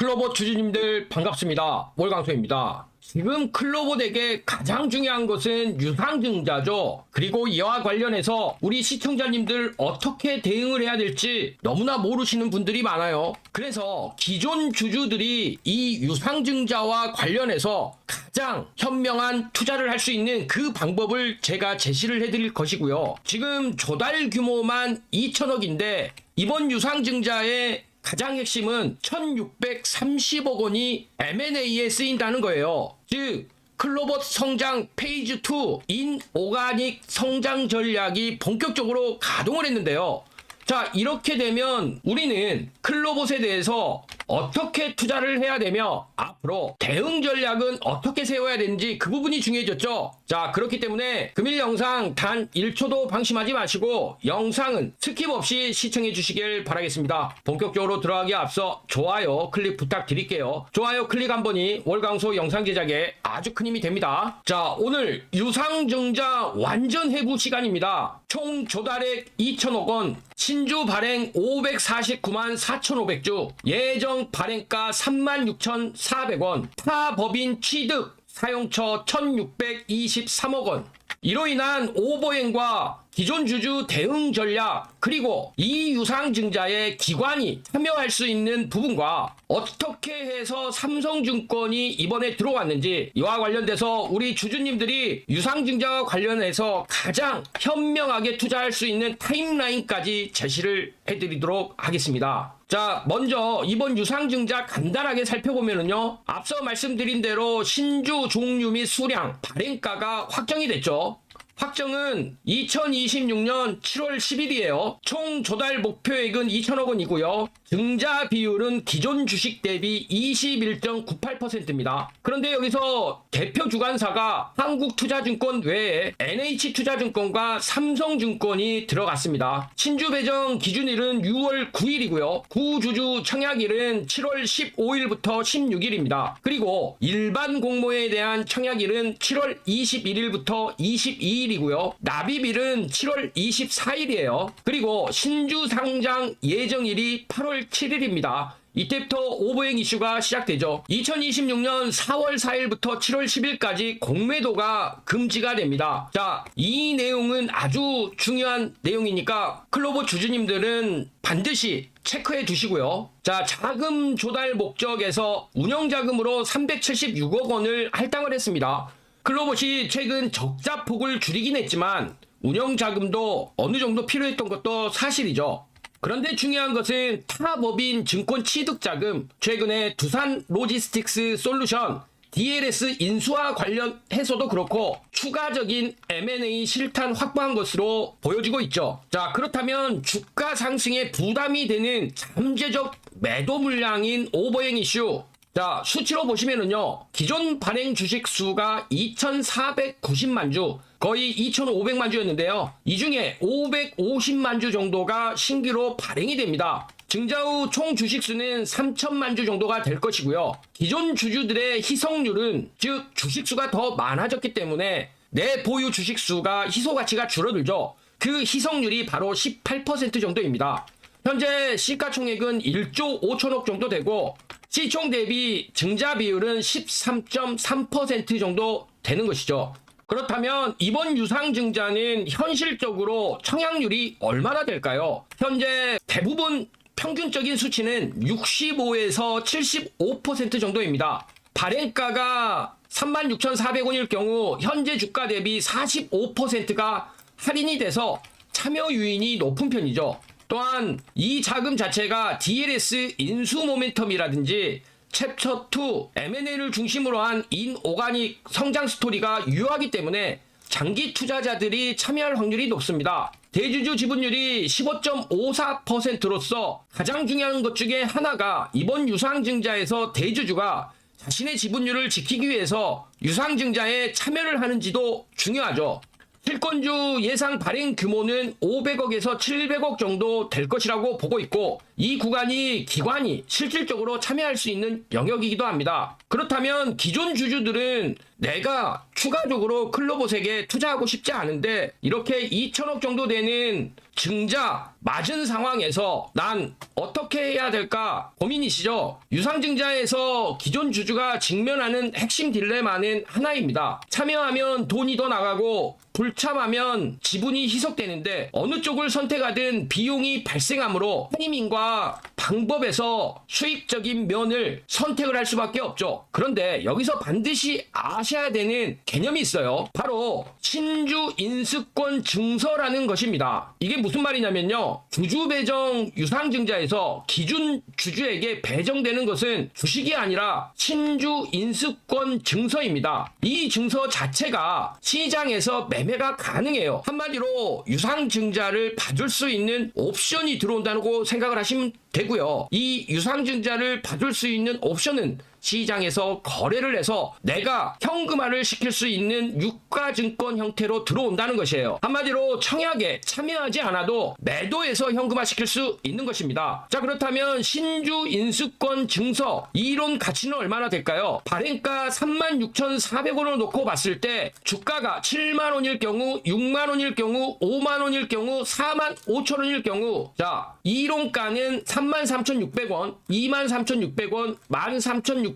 클로버 주주님들 반갑습니다. 월광소입니다. 지금 클로버덱에 가장 중요한 것은 유상증자죠. 그리고 이와 관련해서 우리 시청자님들 어떻게 대응을 해야 될지 너무나 모르시는 분들이 많아요. 그래서 기존 주주들이 이 유상증자와 관련해서 가장 현명한 투자를 할 수 있는 그 방법을 제가 제시를 해드릴 것이고요. 지금 조달 규모만 2천억인데 이번 유상증자의 가장 핵심은 1630억 원이 M&A에 쓰인다는 거예요. 즉 클로버 성장 페이즈 2 인오가닉 성장 전략이 본격적으로 가동을 했는데요. 자, 이렇게 되면 우리는 클로봇에 대해서 어떻게 투자를 해야 되며 앞으로 대응 전략은 어떻게 세워야 되는지 그 부분이 중요해졌죠. 자, 그렇기 때문에 금일 영상 단 1초도 방심하지 마시고 영상은 스킵 없이 시청해 주시길 바라겠습니다. 본격적으로 들어가기에 앞서 좋아요 클릭 부탁드릴게요. 좋아요 클릭 한 번이 월광소 영상 제작에 아주 큰 힘이 됩니다. 자, 오늘 유상증자 완전 해부 시간입니다. 총 조달액 2천억 원, 신주 발행 549만 4,500주, 예정 발행가 36,400원, 타 법인 취득 사용처 1,623억 원. 이로 인한 오버행과 기존 주주 대응 전략, 그리고 이 유상증자에 기관이 참여할 수 있는 부분과 어떻게 해서 삼성증권이 이번에 들어왔는지, 이와 관련돼서 우리 주주님들이 유상증자와 관련해서 가장 현명하게 투자할 수 있는 타임라인까지 제시를 해드리도록 하겠습니다. 자, 먼저 이번 유상증자 간단하게 살펴보면요, 앞서 말씀드린 대로 신주 종류 및 수량, 발행가가 확정이 됐죠. 확정은 2026년 7월 10일이에요. 총 조달 목표액은 2천억 원이고요. 증자 비율은 기존 주식 대비 21.98%입니다. 그런데 여기서 대표 주관사가 한국투자증권 외에 NH투자증권과 삼성증권이 들어갔습니다. 신주 배정 기준일은 6월 9일이고요. 구주주 청약일은 7월 15일부터 16일입니다. 그리고 일반 공모에 대한 청약일은 7월 21일부터 22일이고요. 납입일은 7월 24일이에요. 그리고 신주 상장 예정일이 8월 7일입니다. 이때부터 오버행 이슈가 시작되죠. 2026년 4월 4일부터 7월 10일까지 공매도가 금지가 됩니다. 자, 이 내용은 아주 중요한 내용이니까 클로버 주주님들은 반드시 체크해 두시고요. 자, 자금 조달 목적에서 운영자금으로 376억 원을 할당을 했습니다. 클로봇이 최근 적자폭을 줄이긴 했지만 운영자금도 어느 정도 필요했던 것도 사실이죠. 그런데 중요한 것은 타법인 증권 취득자금, 최근에 두산 로지스틱스 솔루션 DLS 인수와 관련해서도 그렇고 추가적인 M&A 실탄 확보한 것으로 보여지고 있죠. 자, 그렇다면 주가 상승에 부담이 되는 잠재적 매도 물량인 오버행 이슈, 자, 수치로 보시면은요, 기존 발행 주식 수가 2,490만 주, 거의 2,500만 주였는데요. 이 중에 550만 주 정도가 신규로 발행이 됩니다. 증자 후 총 주식 수는 3천만 주 정도가 될 것이고요. 기존 주주들의 희석률은, 즉 주식 수가 더 많아졌기 때문에 내 보유 주식 수가 희소 가치가 줄어들죠. 그 희석률이 바로 18% 정도입니다. 현재 시가총액은 1조 5천억 정도 되고 시총 대비 증자 비율은 13.3% 정도 되는 것이죠. 그렇다면 이번 유상증자는 현실적으로 청약률이 얼마나 될까요? 현재 대부분 평균적인 수치는 65에서 75% 정도입니다. 발행가가 36,400원일 경우 현재 주가 대비 45%가 할인이 돼서 참여 유인이 높은 편이죠. 또한 이 자금 자체가 DLS 인수 모멘텀이라든지 챕터 2 M&A를 중심으로 한 인오가닉 성장 스토리가 유효하기 때문에 장기 투자자들이 참여할 확률이 높습니다. 대주주 지분율이 15.54%로서 가장 중요한 것 중에 하나가 이번 유상증자에서 대주주가 자신의 지분율을 지키기 위해서 유상증자에 참여를 하는지도 중요하죠. 실권주 예상 발행 규모는 500억에서 700억 정도 될 것이라고 보고 있고, 이 구간이 기관이 실질적으로 참여할 수 있는 영역이기도 합니다. 그렇다면 기존 주주들은 내가 추가적으로 클로봇에게 투자하고 싶지 않은데 이렇게 2천억 정도 되는 증자 맞은 상황에서 난 어떻게 해야 될까 고민이시죠? 유상증자에서 기존 주주가 직면하는 핵심 딜레마는 하나입니다. 참여하면 돈이 더 나가고 불참하면 지분이 희석되는데 어느 쪽을 선택하든 비용이 발생하므로 타이밍과 방법에서 수익적인 면을 선택을 할 수밖에 없죠. 그런데 여기서 반드시 아셔야 되는 개념이 있어요. 바로 신주 인수권 증서라는 것입니다. 이게 무슨 말이냐면요. 주주 배정 유상증자에서 기준 주주에게 배정되는 것은 주식이 아니라 신주 인수권 증서입니다. 이 증서 자체가 시장에서 매매가 가능해요. 한마디로 유상증자를 받을 수 있는 옵션이 들어온다고 생각을 하시면 되고요. 이 유상증자를 받을 수 있는 옵션은 시장에서 거래를 해서 내가 현금화를 시킬 수 있는 유가증권 형태로 들어온다는 것이에요. 한마디로 청약에 참여하지 않아도 매도해서 현금화 시킬 수 있는 것입니다. 자, 그렇다면 신주 인수권 증서 이론 가치는 얼마나 될까요? 발행가 36,400원을 놓고 봤을 때 주가가 7만원일 경우, 6만원일 경우, 5만원일 경우, 45,000원일 경우, 자, 이론가는 33,600원, 23,600원, 13,600원,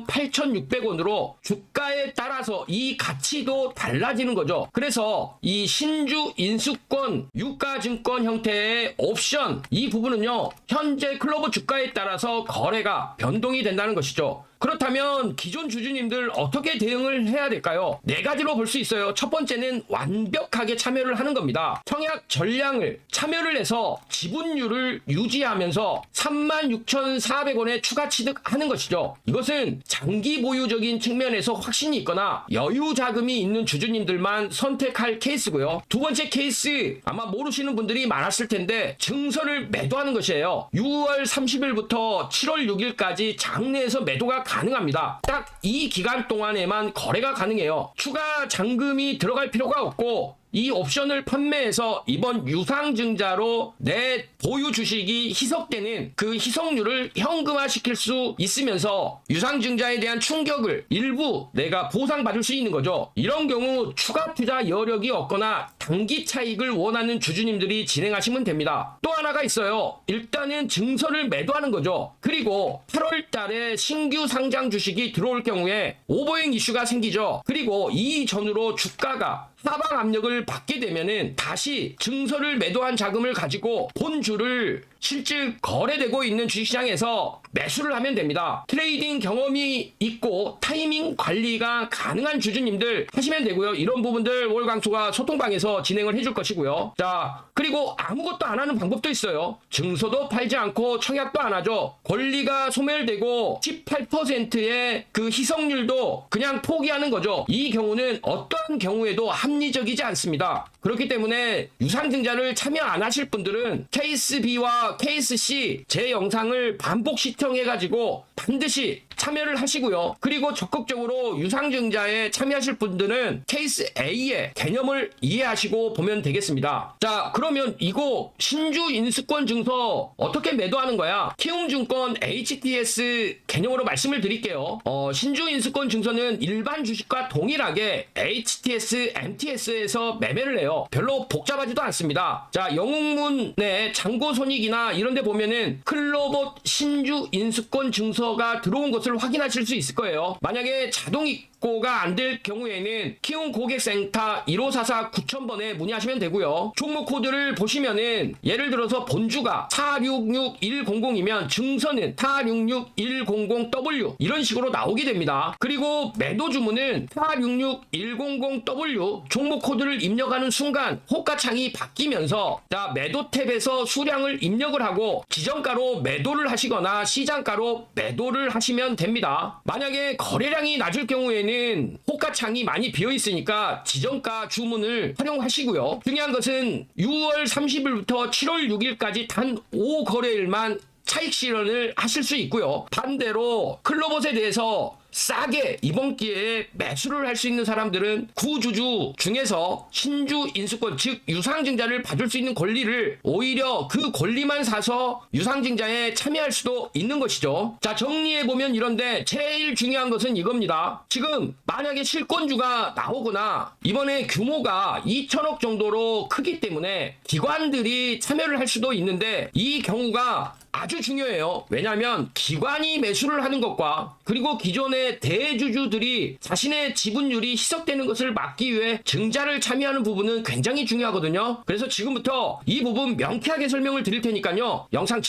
8,600원으로 주가에 따라서 이 가치도 달라지는 거죠. 그래서 이 신주 인수권 유가증권 형태의 옵션 이 부분은요, 현재 클로버 주가에 따라서 거래가 변동이 된다는 것이죠. 그렇다면 기존 주주님들 어떻게 대응을 해야 될까요? 네 가지로 볼 수 있어요. 첫 번째는 완벽하게 참여를 하는 겁니다. 청약 전량을 참여를 해서 지분율을 유지하면서 36,400원에 추가 취득하는 것이죠. 이것은 장기 보유적인 측면에서 확신이 있거나 여유 자금이 있는 주주님들만 선택할 케이스고요. 두 번째 케이스 아마 모르시는 분들이 많았을 텐데 증서를 매도하는 것이에요. 6월 30일부터 7월 6일까지 장내에서 매도가 가능합니다. 딱 이 기간 동안에만 거래가 가능해요. 추가 잔금이 들어갈 필요가 없고 이 옵션을 판매해서 이번 유상증자로 내 보유 주식이 희석되는 그 희석률을 현금화시킬 수 있으면서 유상증자에 대한 충격을 일부 내가 보상받을 수 있는 거죠. 이런 경우 추가 투자 여력이 없거나 단기 차익을 원하는 주주님들이 진행하시면 됩니다. 또 하나가 있어요. 일단은 증서를 매도하는 거죠. 그리고 8월 달에 신규 상장 주식이 들어올 경우에 오버행 이슈가 생기죠. 그리고 이 전후로 주가가 하방 압력을 받게 되면은 다시 증서를 매도한 자금을 가지고 본주를 실질 거래되고 있는 주식시장에서 매수를 하면 됩니다. 트레이딩 경험이 있고 타이밍 관리가 가능한 주주님들 하시면 되고요. 이런 부분들 월광수가 소통방에서 진행을 해줄 것이고요. 자, 그리고 아무것도 안 하는 방법도 있어요. 증서도 팔지 않고 청약도 안 하죠. 권리가 소멸되고 18%의 그 희석률도 그냥 포기하는 거죠. 이 경우는 어떠한 경우에도 합리적이지 않습니다. 그렇기 때문에 유상증자를 참여 안 하실 분들은 케이스 B와 케이스 C 제 영상을 반복 시청해가지고 반드시 참여를 하시고요. 그리고 적극적으로 유상증자에 참여하실 분들은 케이스 A의 개념을 이해하시고 보면 되겠습니다. 자, 그러면 이거 신주 인수권 증서 어떻게 매도하는 거야? 키움증권 HTS 개념으로 말씀을 드릴게요. 신주 인수권 증서는 일반 주식과 동일하게 HTS, MTS에서 매매를 해요. 별로 복잡하지도 않습니다. 자, 영웅문의 잔고손익이나 이런 데 보면은 클로봇 신주 인수권 증서가 들어온 것을 확인하실 수 있을 거예요. 만약에 자동입고가 안 될 경우에는 키움 고객센터 1544-9000번에 문의하시면 되고요. 종목 코드를 보시면은 예를 들어서 본주가 466100이면 증서는 466100W 이런 식으로 나오게 됩니다. 그리고 매도 주문은 466100W 종목 코드를 입력하는 순간 호가창이 바뀌면서 자, 매도 탭에서 수량을 입력을 하고 지정가로 매도를 하시거나 시장가로 매도를 하시면 됩니다. 만약에 거래량이 낮을 경우에는 호가창이 많이 비어 있으니까 지정가 주문을 활용하시고요. 중요한 것은 6월 30일부터 7월 6일까지 단 5거래일만 차익 실현을 하실 수 있고요. 반대로 클로봇에 대해서 싸게 이번 기회에 매수를 할 수 있는 사람들은 구주주 중에서 신주 인수권, 즉 유상증자를 받을 수 있는 권리를 오히려 그 권리만 사서 유상증자에 참여할 수도 있는 것이죠. 자, 정리해보면 이런데 제일 중요한 것은 이겁니다. 지금 만약에 실권주가 나오거나 이번에 규모가 2천억 정도로 크기 때문에 기관들이 참여를 할 수도 있는데 이 경우가 아주 중요해요. 왜냐하면 기관이 매수를 하는 것과 그리고 기존의 대주주들이 자신의 지분율이 희석되는 것을 막기 위해 증자를 참여하는 부분은 굉장히 중요하거든요. 그래서 지금부터 이 부분 명쾌하게 설명을 드릴 테니까요. 영상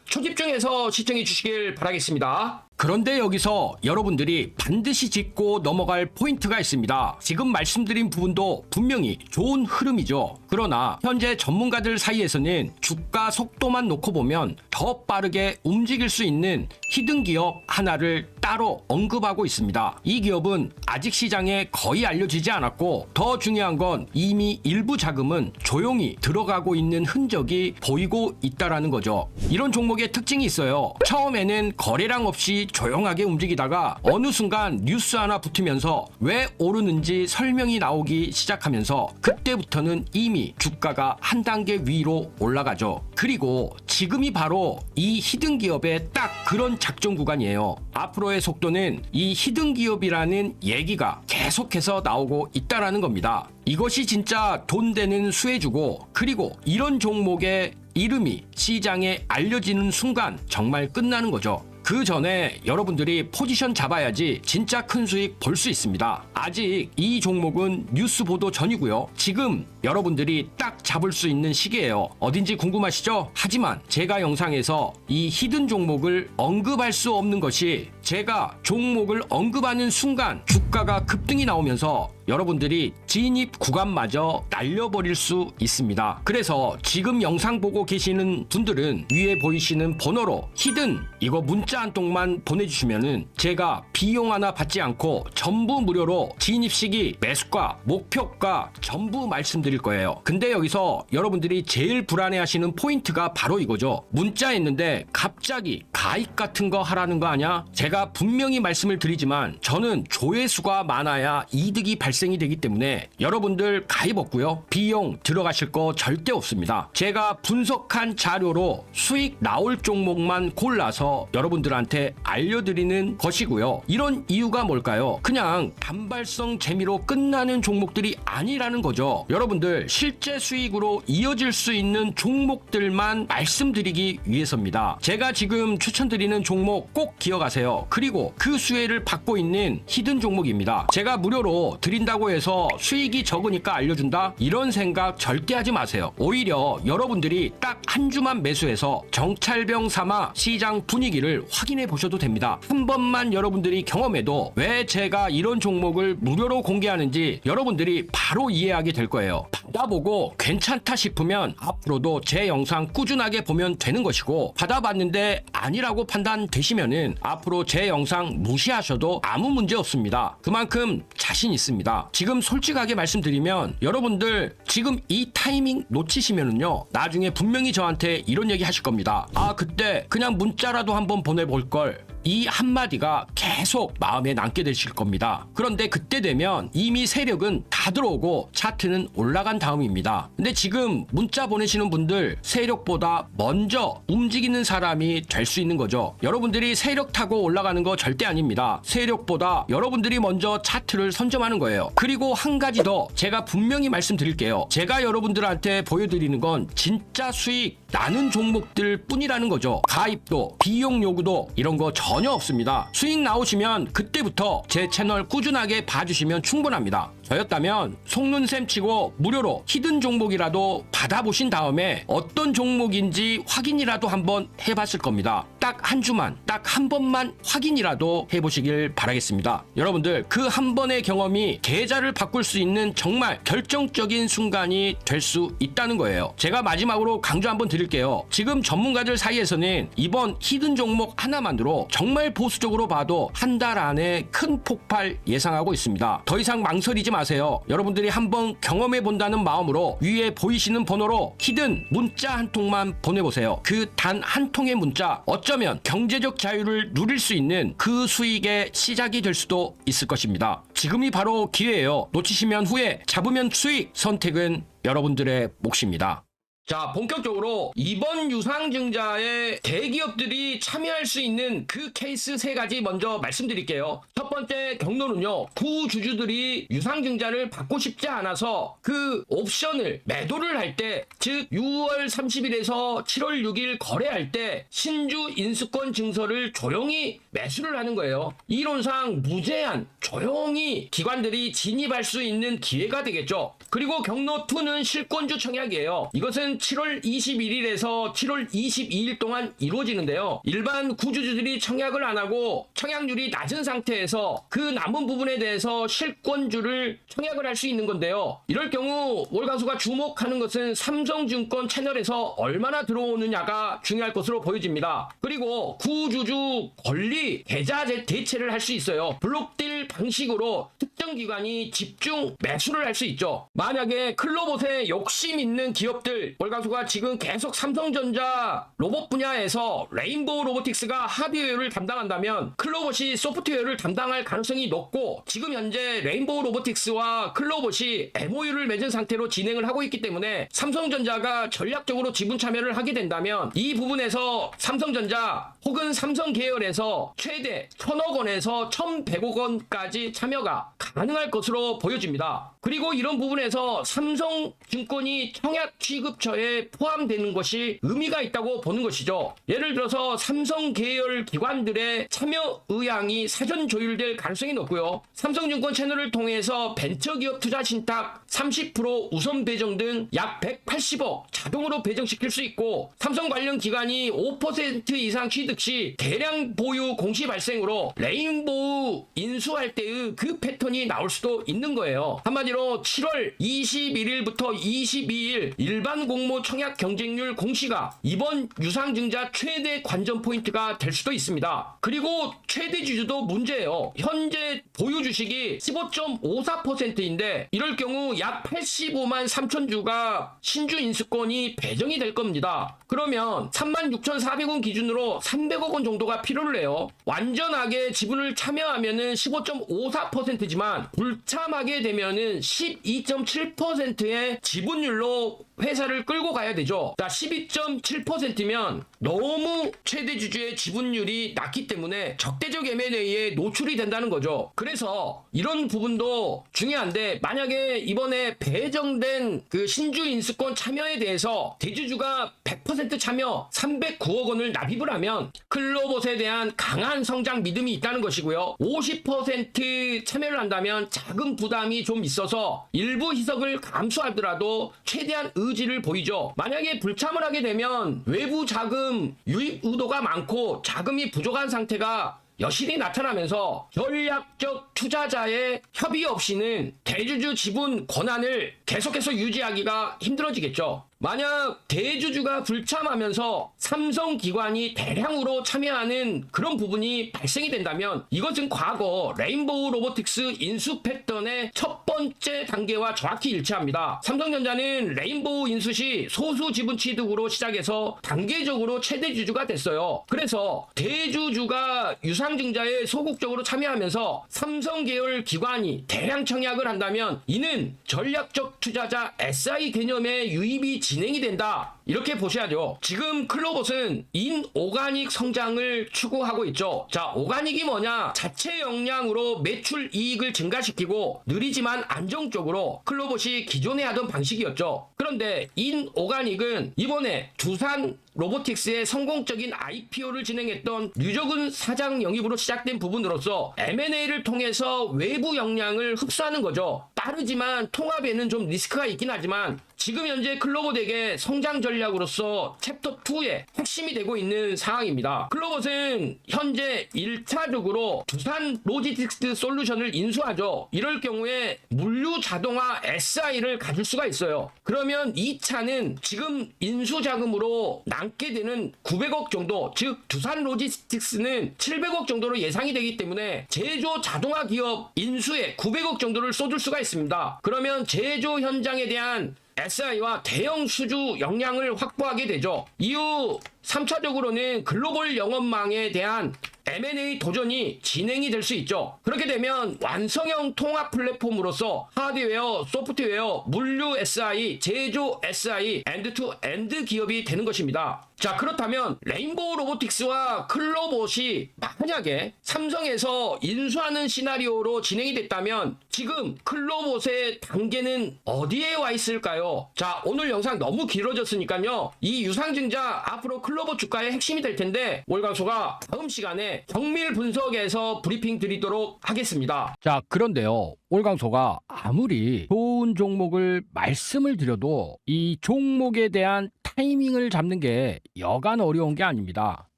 초집중해서 시청해 주시길 바라겠습니다. 그런데 여기서 여러분들이 반드시 짚고 넘어갈 포인트가 있습니다. 지금 말씀드린 부분도 분명히 좋은 흐름이죠. 그러나 현재 전문가들 사이에서는 주가 속도만 놓고 보면 더 빠르게 움직일 수 있는 히든 기업 하나를 따로 언급하고 있습니다. 이 기업은 아직 시장에 거의 알려지지 않았고 더 중요한 건 이미 일부 자금은 조용히 들어가고 있는 흔적이 보이고 있다라는 거죠. 이런 종목의 특징이 있어요. 처음에는 거래량 없이 조용하게 움직이다가 어느 순간 뉴스 하나 붙으면서 왜 오르는지 설명이 나오기 시작하면서 그때부터는 이미 주가가 한 단계 위로 올라가죠. 그리고 지금이 바로 이 히든 기업의 딱 그런 작전 구간이에요. 앞으로의 속도는 이 히든 기업이라는 얘기가 계속해서 나오고 있다라는 겁니다. 이것이 진짜 돈 되는 수혜주고 그리고 이런 종목의 이름이 시장에 알려지는 순간 정말 끝나는 거죠. 그 전에 여러분들이 포지션 잡아야지 진짜 큰 수익 볼 수 있습니다. 아직 이 종목은 뉴스 보도 전이고요. 지금 여러분들이 딱 잡을 수 있는 시기예요. 어딘지 궁금하시죠? 하지만 제가 영상에서 이 히든 종목을 언급할 수 없는 것이 제가 종목을 언급하는 순간 주가가 급등이 나오면서 여러분들이 진입 구간마저 날려버릴 수 있습니다. 그래서 지금 영상 보고 계시는 분들은 위에 보이시는 번호로 히든 이거 문자 한 통만 보내주시면은 제가 비용 하나 받지 않고 전부 무료로 진입 시기, 매수가, 목표가 전부 말씀드릴 거예요. 근데 여기서 여러분들이 제일 불안해하시는 포인트가 바로 이거죠. 문자 했는데 갑자기 가입 같은 거 하라는 거 아냐? 제가 분명히 말씀을 드리지만 저는 조회수가 많아야 이득이 발생이 되기 때문에 여러분들 가입 없고요. 비용 들어가실 거 절대 없습니다. 제가 분석한 자료로 수익 나올 종목만 골라서 여러분들한테 알려드리는 것이고요. 이런 이유가 뭘까요? 그냥 단발성 재미로 끝나는 종목들이 아니라는 거죠. 여러분들 실제 수익으로 이어질 수 있는 종목들만 말씀드리기 위해서입니다. 제가 지금 추천드리는 종목 꼭 기억하세요. 그리고 그 수혜를 받고 있는 히든 종목입니다. 제가 무료로 드린다고 해서 수익이 적으니까 알려준다? 이런 생각 절대 하지 마세요. 오히려 여러분들이 딱 한 주만 매수해서 정찰병 삼아 시장 분위기를 확인해 보셔도 됩니다. 한 번만 여러분들이 경험해도 왜 제가 이런 종목을 무료로 공개하는지 여러분들이 바로 이해하게 될 거예요. 받아보고 괜찮다 싶으면 앞으로도 제 영상 꾸준하게 보면 되는 것이고 받아봤는데 아니라고 판단되시면은 앞으로 제 영상 무시하셔도 아무 문제 없습니다. 그만큼 자신 있습니다. 지금 솔직하게 말씀드리면 여러분들 지금 이 타이밍 놓치시면은요 나중에 분명히 저한테 이런 얘기 하실 겁니다. 아 그때 그냥 문자라도 한번 보내볼 걸. 이 한마디가 계속 마음에 남게 되실 겁니다. 그런데 그때 되면 이미 세력은 다 들어오고 차트는 올라간 다음입니다. 근데 지금 문자 보내시는 분들 세력보다 먼저 움직이는 사람이 될 수 있는 거죠. 여러분들이 세력 타고 올라가는 거 절대 아닙니다. 세력보다 여러분들이 먼저 차트를 선점하는 거예요. 그리고 한 가지 더 제가 분명히 말씀드릴게요. 제가 여러분들한테 보여드리는 건 진짜 수익 나는 종목들 뿐이라는 거죠. 가입도 비용 요구도 이런 거 전혀 없습니다. 수익 나오시면 그때부터 제 채널 꾸준하게 봐주시면 충분합니다. 저였다면 속눈샘 치고 무료로 히든 종목이라도 받아보신 다음에 어떤 종목인지 확인이라도 한번 해봤을 겁니다. 딱 한 주만, 딱 한 번만 확인이라도 해보시길 바라겠습니다. 여러분들 그 한 번의 경험이 계좌를 바꿀 수 있는 정말 결정적인 순간이 될 수 있다는 거예요. 제가 마지막으로 강조 한번 드릴게요. 지금 전문가들 사이에서는 이번 히든 종목 하나만으로 정말 보수적으로 봐도 한 달 안에 큰 폭발 예상하고 있습니다. 더 이상 망설이지 마세요. 마세요. 여러분들이 한번 경험해 본다는 마음으로 위에 보이시는 번호로 히든 문자 한 통만 보내보세요. 그 단 한 통의 문자, 어쩌면 경제적 자유를 누릴 수 있는 그 수익의 시작이 될 수도 있을 것입니다. 지금이 바로 기회예요. 놓치시면 후회, 잡으면 수익. 선택은 여러분들의 몫입니다. 자, 본격적으로 이번 유상증자에 대기업들이 참여할 수 있는 그 케이스 3가지 먼저 말씀드릴게요. 첫 번째 경로는요, 구주주들이 유상증자를 받고 싶지 않아서 그 옵션을 매도를 할 때, 즉 6월 30일에서 7월 6일 거래할 때 신주 인수권 증서를 조용히 매수를 하는 거예요. 이론상 무제한 조용히 기관들이 진입할 수 있는 기회가 되겠죠. 그리고 경로 2는 실권주 청약이에요. 이것은 7월 21일에서 7월 22일 동안 이루어지는데요. 일반 구주주들이 청약을 안 하고 청약률이 낮은 상태에서 그 남은 부분에 대해서 실권주를 청약을 할 수 있는 건데요. 이럴 경우 월가수가 주목하는 것은 삼성증권 채널에서 얼마나 들어오느냐가 중요할 것으로 보여집니다. 그리고 구주주 권리 계좌 대체를 할 수 있어요. 블록딜 방식으로 특정 기관이 집중 매수를 할 수 있죠. 만약에 클로봇에 욕심 있는 기업들, 월가수가 지금 계속 삼성전자 로봇 분야에서 레인보우 로보틱스가 하드웨어를 담당한다면 클로봇이 소프트웨어를 담당할 가능성이 높고, 지금 현재 레인보우 로보틱스와 클로봇이 MOU를 맺은 상태로 진행을 하고 있기 때문에 삼성전자가 전략적으로 지분 참여를 하게 된다면 이 부분에서 삼성전자 혹은 삼성 계열에서 최대 1,000억 원에서 1,100억 원까지 참여가 가능할 것으로 보여집니다. 그리고 이런 부분에서 삼성증권이 청약 취급처에 포함되는 것이 의미가 있다고 보는 것이죠. 예를 들어서 삼성 계열 기관들의 참여 의향이 사전 조율될 가능성이 높고요. 삼성증권 채널을 통해서 벤처기업 투자 신탁 30% 우선 배정 등 약 180억 자동으로 배정시킬 수 있고, 삼성 관련 기관이 5% 이상 취득 시 대량 보유 공시 발생으로 레인보우 인수할 때의 그 패턴이 나올 수도 있는 거예요. 한마디로 7월 21일부터 22일 일반 공모 청약 경쟁률 공시가 이번 유상증자 최대 관전 포인트가 될 수도 있습니다. 그리고 최대 주주도 문제예요. 현재 보유 주식이 15.54%인데 이럴 경우 약 85만 3천 주가 신주 인수권이 배정이 될 겁니다. 그러면 36,400원 기준으로 300억 원 정도가 필요를 해요. 완전하게 지분을 참여하면은 15.54%지만 불참하게 되면은 12.7%의 지분율로 회사를 끌고 가야 되죠. 자, 12.7%면 너무 최대 주주의 지분율이 낮기 때문에 적대적 M&A에 노출이 된다는 거죠. 그래서 이런 부분도 중요한데, 만약에 이번에 배정된 그 신주 인수권 참여에 대해서 대주주가 100% 참여 309억 원을 납입을 하면 클로봇에 대한 강한 성장 믿음이 있다는 것이고요. 50% 참여를 한다면 자금 부담이 좀 있어서 일부 희석을 감수하더라도 최대한 의지를 보이죠. 만약에 불참을 하게 되면 외부 자금 유입 의도가 많고 자금이 부족한 상태가 여실히 나타나면서 전략적 투자자의 협의 없이는 대주주 지분 권한을 계속해서 유지하기가 힘들어지겠죠. 만약 대주주가 불참하면서 삼성 기관이 대량으로 참여하는 그런 부분이 발생이 된다면 이것은 과거 레인보우 로보틱스 인수 패턴의 첫 번째 단계와 정확히 일치합니다. 삼성전자는 레인보우 인수 시 소수 지분 취득으로 시작해서 단계적으로 최대 주주가 됐어요. 그래서 대주주가 유상증자에 소극적으로 참여하면서 삼성 계열 기관이 대량 청약을 한다면 이는 전략적 투자자 SI 개념의 유입이 진행이 된다, 이렇게 보셔야죠. 지금 클로봇은 인오가닉 성장을 추구하고 있죠. 자, 오가닉이 뭐냐? 자체 역량으로 매출 이익을 증가시키고 느리지만 안정적으로 클로봇이 기존에 하던 방식이었죠. 그런데 인오가닉은 이번에 두산 로보틱스의 성공적인 IPO를 진행했던 류적은 사장 영입으로 시작된 부분으로서 M&A를 통해서 외부 역량을 흡수하는 거죠. 빠르지만 통합에는 좀 리스크가 있긴 하지만 지금 현재 클로봇에게 성장 전략으로서 챕터 2의 핵심이 되고 있는 상황입니다. 클로봇은 현재 1차적으로 두산 로지스틱스 솔루션을 인수하죠. 이럴 경우에 물류 자동화 SI를 가질 수가 있어요. 그러면 2차는 지금 인수 자금으로 남게 되는 900억 정도, 즉 두산 로지스틱스는 700억 정도로 예상이 되기 때문에 제조 자동화 기업 인수에 900억 정도를 쏟을 수가 있습니다. 그러면 제조 현장에 대한 SI와 대형 수주 역량을 확보하게 되죠. 이후 3차적으로는 글로벌 영업망에 대한 M&A 도전이 진행이 될 수 있죠. 그렇게 되면 완성형 통합 플랫폼으로서 하드웨어, 소프트웨어, 물류 SI, 제조 SI, 엔드-투-엔드 기업이 되는 것입니다. 자, 그렇다면 레인보우 로보틱스와 클로봇이 만약에 삼성에서 인수하는 시나리오로 진행이 됐다면 지금 클로봇의 단계는 어디에 와 있을까요? 자, 오늘 영상 너무 길어졌으니까요. 이 유상증자 앞으로 클로봇 주가의 핵심이 될 텐데 월광소가 다음 시간에 정밀 분석에서 브리핑 드리도록 하겠습니다. 자, 그런데요. 월광소가 아무리 좋은 종목을 말씀을 드려도 이 종목에 대한 타이밍을 잡는 게 여간 어려운 게 아닙니다.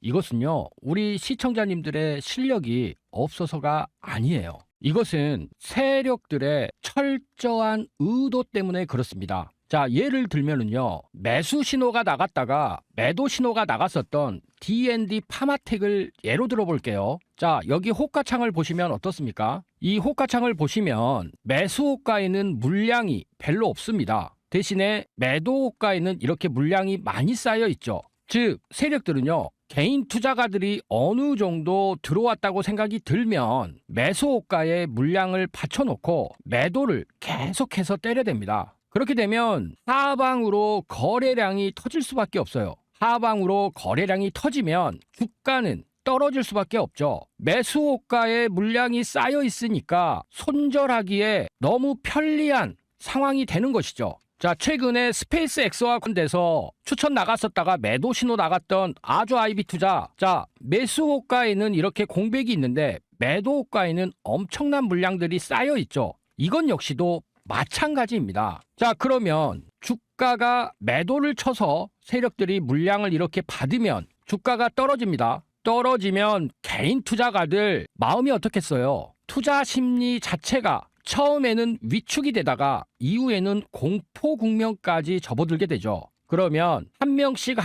이것은요, 우리 시청자님들의 실력이 없어서가 아니에요. 이것은 세력들의 철저한 의도 때문에 그렇습니다. 자, 예를 들면은요, 매수 신호가 나갔다가 매도 신호가 나갔었던 D&D 파마텍을 예로 들어볼게요. 자, 여기 호가창을 보시면 어떻습니까? 이 호가창을 보시면 매수 호가에는 물량이 별로 없습니다. 대신에 매도 호가에는 이렇게 물량이 많이 쌓여 있죠. 즉, 세력들은요, 개인 투자가들이 어느 정도 들어왔다고 생각이 들면 매수 호가에 물량을 받쳐놓고 매도를 계속해서 때려댑니다. 그렇게 되면 하방으로 거래량이 터질 수밖에 없어요. 하방으로 거래량이 터지면 주가는 떨어질 수밖에 없죠. 매수 호가에 물량이 쌓여 있으니까 손절하기에 너무 편리한 상황이 되는 것이죠. 자, 최근에 스페이스 X와 관련돼서 추천 나갔었다가 매도 신호 나갔던 아주 아이비 투자. 자, 매수 호가에는 이렇게 공백이 있는데 매도 호가에는 엄청난 물량들이 쌓여 있죠. 이건 역시도 마찬가지입니다. 자, 그러면 주가가 매도를 쳐서 세력들이 물량을 이렇게 받으면 주가가 떨어집니다. 떨어지면 개인 투자가들 마음이 어떻겠어요? 투자 심리 자체가 처음에는 위축이 되다가 이후에는 공포 국면까지 접어들게 되죠. 그러면 한 명씩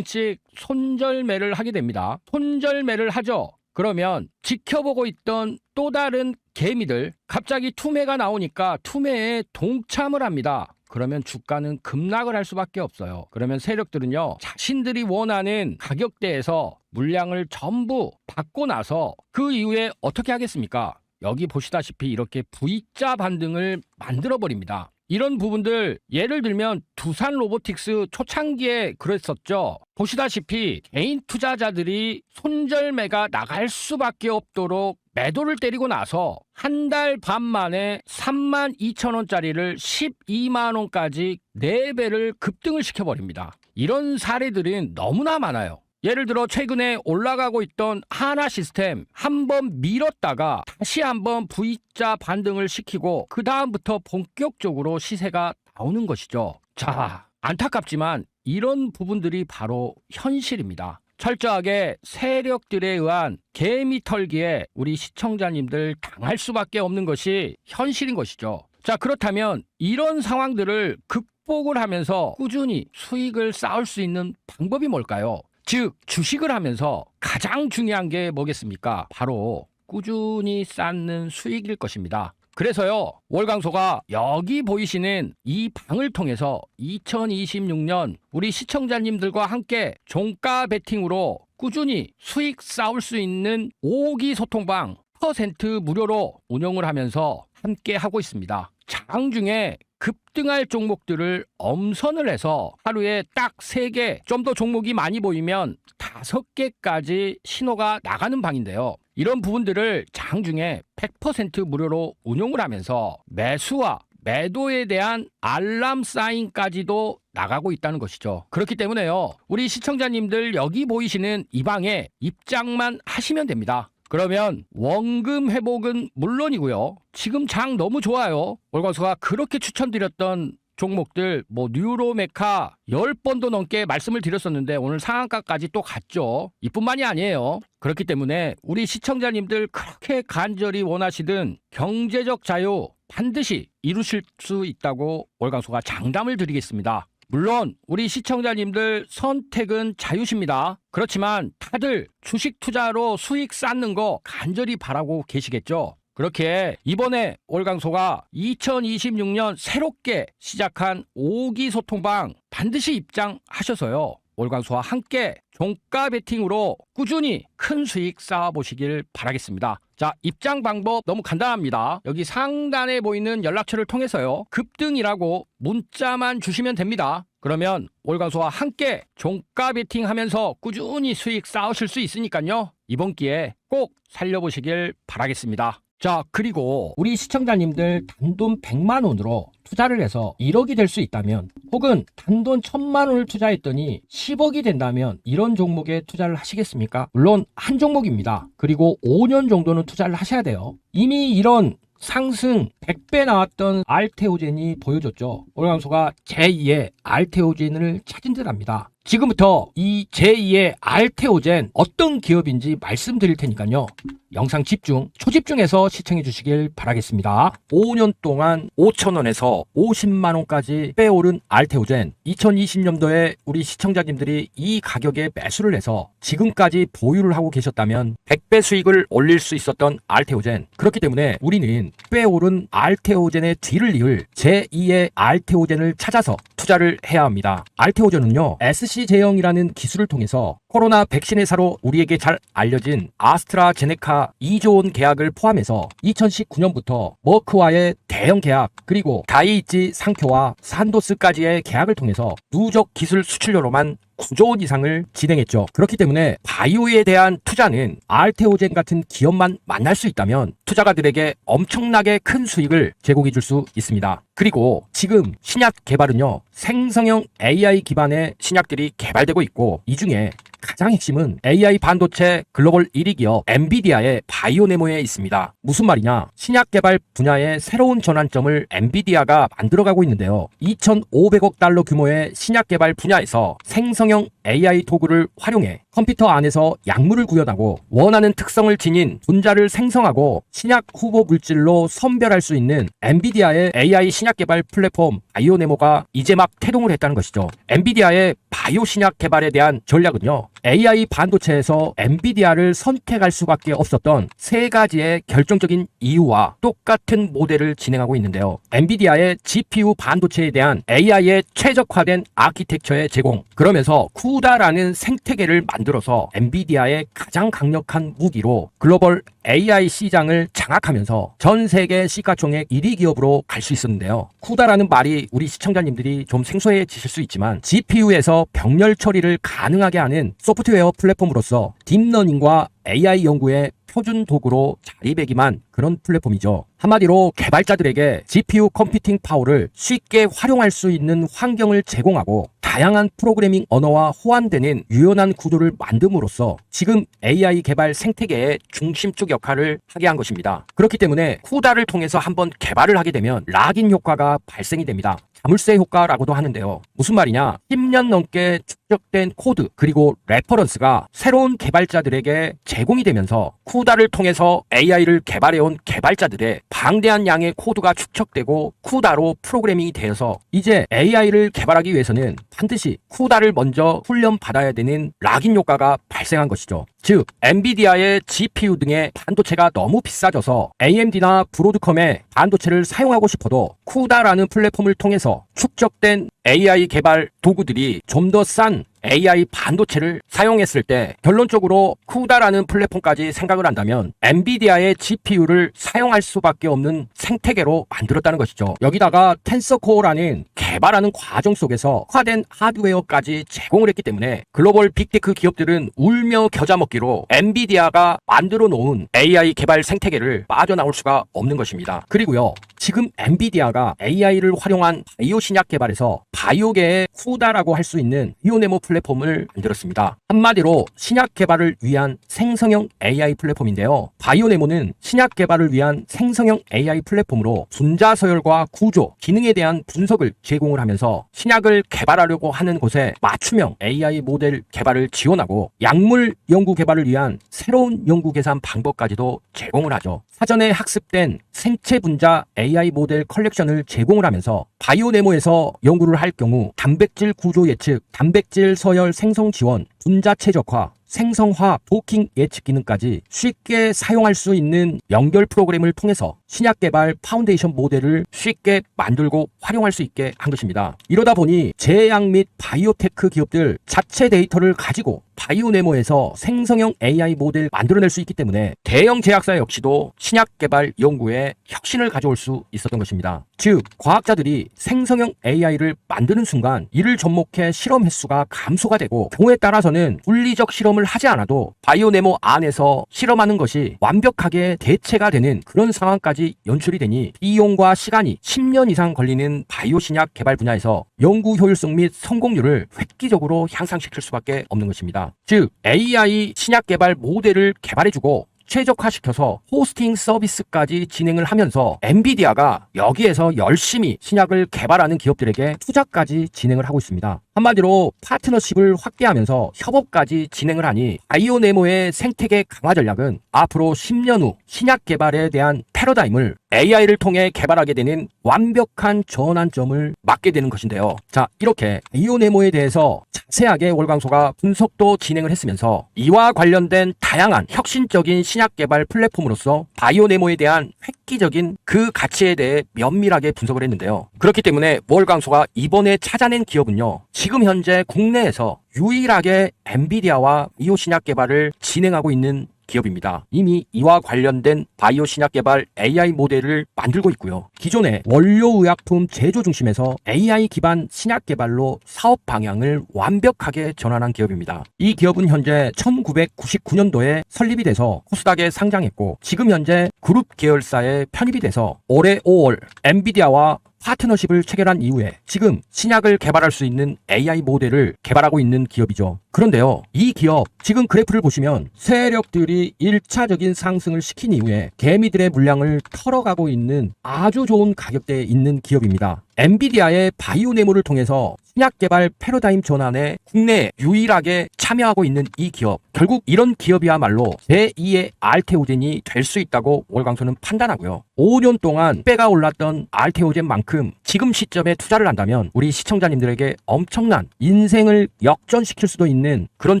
손절매를 하게 됩니다. 손절매를 하죠. 그러면 지켜보고 있던 또 다른 개미들 갑자기 투매가 나오니까 투매에 동참을 합니다. 그러면 주가는 급락을 할 수밖에 없어요. 그러면 세력들은요, 자신들이 원하는 가격대에서 물량을 전부 받고 나서 그 이후에 어떻게 하겠습니까? 여기 보시다시피 이렇게 V자 반등을 만들어 버립니다. 이런 부분들 예를 들면 두산 로보틱스 초창기에 그랬었죠. 보시다시피 개인 투자자들이 손절매가 나갈 수밖에 없도록 매도를 때리고 나서 한 달 반 만에 32,000원짜리를 12만원까지 4배를 급등을 시켜버립니다. 이런 사례들은 너무나 많아요. 예를 들어 최근에 올라가고 있던 하나시스템 한번 밀었다가 다시 한번 V자 반등을 시키고 그 다음부터 본격적으로 시세가 나오는 것이죠. 자, 안타깝지만 이런 부분들이 바로 현실입니다. 철저하게 세력들에 의한 개미 털기에 우리 시청자님들 당할 수밖에 없는 것이 현실인 것이죠. 자, 그렇다면 이런 상황들을 극복을 하면서 꾸준히 수익을 쌓을 수 있는 방법이 뭘까요? 즉, 주식을 하면서 가장 중요한 게 뭐겠습니까? 바로 꾸준히 쌓는 수익일 것입니다. 그래서요, 월광소가 여기 보이시는 이 방을 통해서 2026년 우리 시청자님들과 함께 종가 베팅으로 꾸준히 수익 쌓을 수 있는 5기 소통방 % 무료로 운영을 하면서 함께 하고 있습니다. 장중에 급등할 종목들을 엄선을 해서 하루에 딱 3개, 좀 더 종목이 많이 보이면 5개까지 신호가 나가는 방인데요. 이런 부분들을 장중에 100% 무료로 운용을 하면서 매수와 매도에 대한 알람 사인까지도 나가고 있다는 것이죠. 그렇기 때문에요, 우리 시청자님들 여기 보이시는 이 방에 입장만 하시면 됩니다. 그러면 원금 회복은 물론이고요. 지금 장 너무 좋아요. 월광소가 그렇게 추천드렸던 종목들 뉴로메카 10번도 넘게 말씀을 드렸었는데 오늘 상한가까지 또 갔죠. 이뿐만이 아니에요. 그렇기 때문에 우리 시청자님들 그렇게 간절히 원하시던 경제적 자유 반드시 이루실 수 있다고 월광소가 장담을 드리겠습니다. 물론 우리 시청자님들 선택은 자유십니다. 그렇지만 다들 주식 투자로 수익 쌓는 거 간절히 바라고 계시겠죠. 그렇게 이번에 월강소가 2026년 새롭게 시작한 5기 소통방 반드시 입장하셔서요. 월강소와 함께 종가 베팅으로 꾸준히 큰 수익 쌓아보시길 바라겠습니다. 자, 입장 방법 너무 간단합니다. 여기 상단에 보이는 연락처를 통해서요. 급등이라고 문자만 주시면 됩니다. 그러면 월강소와 함께 종가 베팅하면서 꾸준히 수익 쌓으실 수 있으니까요. 이번 기회에 꼭 살려보시길 바라겠습니다. 자, 그리고 우리 시청자님들 단돈 100만 원으로 투자를 해서 1억이 될 수 있다면, 혹은 단돈 1000만 원을 투자했더니 10억이 된다면 이런 종목에 투자를 하시겠습니까? 물론 한 종목입니다. 그리고 5년 정도는 투자를 하셔야 돼요. 이미 이런 상승 100배 나왔던 알테오젠이 보여줬죠. 월강소가 제2의 알테오젠을 찾은 듯 합니다. 지금부터 이 제2의 알테오젠 어떤 기업인지 말씀드릴 테니까요. 영상 집중, 초집중해서 시청해 주시길 바라겠습니다. 5년 동안 5,000원에서 50만원까지 빼오른 알테오젠, 2020년도에 우리 시청자님들이 이 가격에 매수를 해서 지금까지 보유를 하고 계셨다면 100배 수익을 올릴 수 있었던 알테오젠. 그렇기 때문에 우리는 빼오른 알테오젠의 뒤를 이을 제2의 알테오젠을 찾아서 투자를 해야 합니다. 알테오젠은요, SC제형이라는 기술을 통해서 코로나 백신 회사로 우리에게 잘 알려진 아스트라제네카 2조 원 계약을 포함해서 2019년부터 머크와의 대형 계약, 그리고 다이이치 상표와 산도스까지의 계약을 통해서 누적 기술 수출료로만 9조 원 이상을 진행했죠. 그렇기 때문에 바이오에 대한 투자는 알테오젠 같은 기업만 만날 수 있다면 투자가들에게 엄청나게 큰 수익을 제공해 줄 수 있습니다. 그리고 지금 신약 개발은요, 생성형 AI 기반의 신약들이 개발되고 있고, 이 중에 가장 핵심은 AI 반도체 글로벌 1위 기업 엔비디아의 바이오네모에 있습니다. 무슨 말이냐? 신약 개발 분야의 새로운 전환점을 엔비디아가 만들어가고 있는데요. 2,500억 달러 규모의 신약 개발 분야에서 생성형 AI 도구를 활용해 컴퓨터 안에서 약물을 구현하고 원하는 특성을 지닌 분자를 생성하고 신약 후보 물질로 선별할 수 있는 엔비디아의 AI 신약 개발 플랫폼 바이오네모가 이제 막 태동을 했다는 것이죠. 엔비디아의 바이오 신약 개발에 대한 전략은요, AI 반도체에서 엔비디아를 선택할 수밖에 없었던 세 가지의 결정적인 이유와 똑같은 모델을 진행하고 있는데요. 엔비디아의 GPU 반도체에 대한 AI의 최적화된 아키텍처의 제공, 그러면서 쿠다라는 생태계를 만들어서 엔비디아의 가장 강력한 무기로 글로벌 AI 시장을 장악하면서 전 세계 시가총액 1위 기업으로 갈 수 있었는데요. 쿠다라는 말이 우리 시청자님들이 좀 생소해지실 수 있지만, GPU에서 병렬 처리를 가능하게 하는 소프트웨어 플랫폼으로서 딥러닝과 AI 연구의 표준 도구로 자리매김한 그런 플랫폼이죠. 한마디로 개발자들에게 GPU 컴퓨팅 파워를 쉽게 활용할 수 있는 환경을 제공하고 다양한 프로그래밍 언어와 호환되는 유연한 구조를 만듦으로써 지금 AI 개발 생태계의 중심축 역할을 하게 한 것입니다. 그렇기 때문에 쿠다를 통해서 한번 개발을 하게 되면 락인 효과가 발생이 됩니다. 자물쇠 효과라고도 하는데요. 무슨 말이냐? 10년 넘게 축적된 코드, 그리고 레퍼런스가 새로운 개발자들에게 제공이 되면서 쿠다를 통해서 AI를 개발해온 개발자들의 방대한 양의 코드가 축적되고 쿠다로 프로그래밍이 되어서 이제 AI를 개발하기 위해서는 반드시 쿠다를 먼저 훈련받아야 되는 락인 효과가 발생한 것이죠. 즉, 엔비디아의 GPU 등의 반도체가 너무 비싸져서 AMD나 브로드컴의 반도체를 사용하고 싶어도 쿠다라는 플랫폼을 통해서 축적된 AI 개발 도구들이 좀 더 싼 AI 반도체를 사용했을 때 결론적으로 쿠다라는 플랫폼까지 생각을 한다면 엔비디아의 GPU를 사용할 수밖에 없는 생태계로 만들었다는 것이죠. 여기다가 텐서코어라는 개발하는 과정 속에서 특화된 하드웨어까지 제공을 했기 때문에 글로벌 빅테크 기업들은 울며 겨자 먹기로 엔비디아가 만들어 놓은 AI 개발 생태계를 빠져나올 수가 없는 것입니다. 그리고요, 지금 엔비디아가 AI를 활용한 바이오 신약 개발에서 바이오계의 쿠다라고 할 수 있는 바이오네모 플랫폼 플랫폼을 만들었습니다. 한마디로 신약 개발을 위한 생성형 AI 플랫폼인데요. 바이오네모는 신약 개발을 위한 생성형 AI 플랫폼으로 분자 서열과 구조, 기능에 대한 분석을 제공을 하면서 신약을 개발하려고 하는 곳에 맞춤형 AI 모델 개발을 지원하고 약물 연구 개발을 위한 새로운 연구 계산 방법까지도 제공을 하죠. 사전에 학습된 생체 분자 AI 모델 컬렉션을 제공을 하면서 바이오네모에서 연구를 할 경우 단백질 구조 예측, 단백질 서열 생성 지원, 분자 최적화, 생성화, 도킹 예측 기능까지 쉽게 사용할 수 있는 연결 프로그램을 통해서 신약 개발 파운데이션 모델을 쉽게 만들고 활용할 수 있게 한 것입니다. 이러다 보니 제약 및 바이오테크 기업들 자체 데이터를 가지고 바이오네모에서 생성형 AI 모델 만들어낼 수 있기 때문에 대형 제약사 역시도 신약 개발 연구에 혁신을 가져올 수 있었던 것입니다. 즉, 과학자들이 생성형 AI를 만드는 순간 이를 접목해 실험 횟수가 감소가 되고 경우에 따라서는 물리적 실험을 하지 않아도 바이오네모 안에서 실험하는 것이 완벽하게 대체가 되는 그런 상황까지 연출이 되니 비용과 시간이 10년 이상 걸리는 바이오 신약 개발 분야에서 연구 효율성 및 성공률을 획기적으로 향상시킬 수밖에 없는 것입니다. 즉, AI 신약 개발 모델을 개발해주고 최적화시켜서 호스팅 서비스까지 진행을 하면서 엔비디아가 여기에서 열심히 신약을 개발하는 기업들에게 투자까지 진행을 하고 있습니다. 한마디로 파트너십을 확대하면서 협업까지 진행을 하니 바이오네모의 생태계 강화 전략은 앞으로 10년 후 신약 개발에 대한 패러다임을 AI를 통해 개발하게 되는 완벽한 전환점을 맞게 되는 것인데요. 자, 이렇게 바이오네모에 대해서 자세하게 월광소가 분석도 진행을 했으면서 이와 관련된 다양한 혁신적인 신약 개발 플랫폼으로서 바이오네모에 대한 획기적인 그 가치에 대해 면밀하게 분석을 했는데요. 그렇기 때문에 월광소가 이번에 찾아낸 기업은요, 지금 현재 국내에서 유일하게 엔비디아와 바이오 신약 개발을 진행하고 있는 기업입니다. 이미 이와 관련된 바이오 신약 개발 AI 모델을 만들고 있고요. 기존의 원료의약품 제조 중심에서 AI 기반 신약 개발로 사업 방향을 완벽하게 전환한 기업입니다. 이 기업은 현재 1999년도에 설립이 돼서 코스닥에 상장했고 지금 현재 그룹 계열사에 편입이 돼서 올해 5월 엔비디아와 파트너십을 체결한 이후에 지금 신약을 개발할 수 있는 AI 모델을 개발하고 있는 기업이죠. 그런데요, 이 기업 지금 그래프를 보시면 세력들이 1차적인 상승을 시킨 이후에 개미들의 물량을 털어가고 있는 아주 좋은 가격대에 있는 기업입니다. 엔비디아의 바이오네모를 통해서 신약 개발 패러다임 전환에 국내에 유일하게 참여하고 있는 이 기업, 결국 이런 기업이야말로 제2의 알테오젠이 될 수 있다고 월광소는 판단하고요. 5년 동안 배가 올랐던 알테오젠만큼 지금 시점에 투자를 한다면 우리 시청자님들에게 엄청난 인생을 역전시킬 수도 있는 그런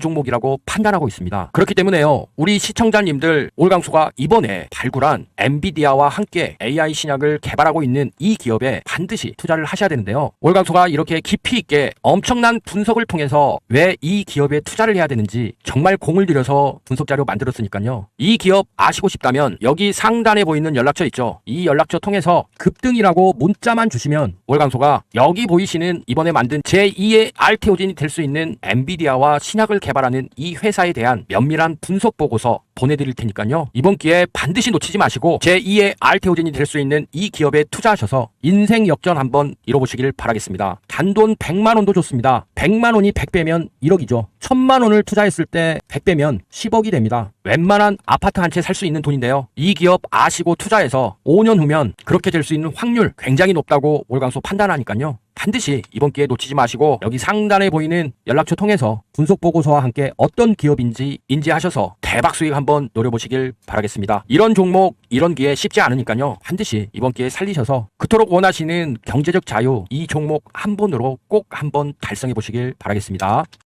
종목이라고 판단하고 있습니다. 그렇기 때문에요, 우리 시청자님들 월광소가 이번에 발굴한 엔비디아와 함께 AI 신약을 개발하고 있는 이 기업에 반드시 투자를 하셔야 되는데요. 월광소가 이렇게 깊이 있게 엄청난 분석을 통해서 왜 이 기업에 투자를 해야 되는지 정말 공을 들여서 분석 자료 만들었으니까요. 이 기업 아시고 싶다면 여기 상단에 보이는 연락처 있죠. 이 연락처 통해서 급등이라고 문자만 주시면 월광소가 여기 보이시는 이번에 만든 제2의 알테오젠이 될 수 있는 엔비디아와 신약을 개발하는 이 회사에 대한 면밀한 분석 보고서 보내드릴 테니까요. 이번 기회에 반드시 놓치지 마시고 제2의 알테오젠이 될 수 있는 이 기업에 투자하셔서 인생 역전 한번 이뤄보시길 바라겠습니다. 단돈 100만 원도 좋습니다. 100만 원이 100배면 1억이죠. 1000만 원을 투자했을 때 100배면 10억이 됩니다. 웬만한 아파트 한 채 살 수 있는 돈인데요. 이 기업 아시고 투자해서 5년 후면 그렇게 될 수 있는 확률 굉장히 높다고 월광소 판단하니까요. 반드시 이번 기회 놓치지 마시고 여기 상단에 보이는 연락처 통해서 분석 보고서와 함께 어떤 기업인지 인지하셔서 대박 수익 한번 노려보시길 바라겠습니다. 이런 종목, 이런 기회 쉽지 않으니까요. 반드시 이번 기회 살리셔서 그토록 원하시는 경제적 자유, 이 종목 한 번으로 꼭 한번 달성해 보시길 바라겠습니다.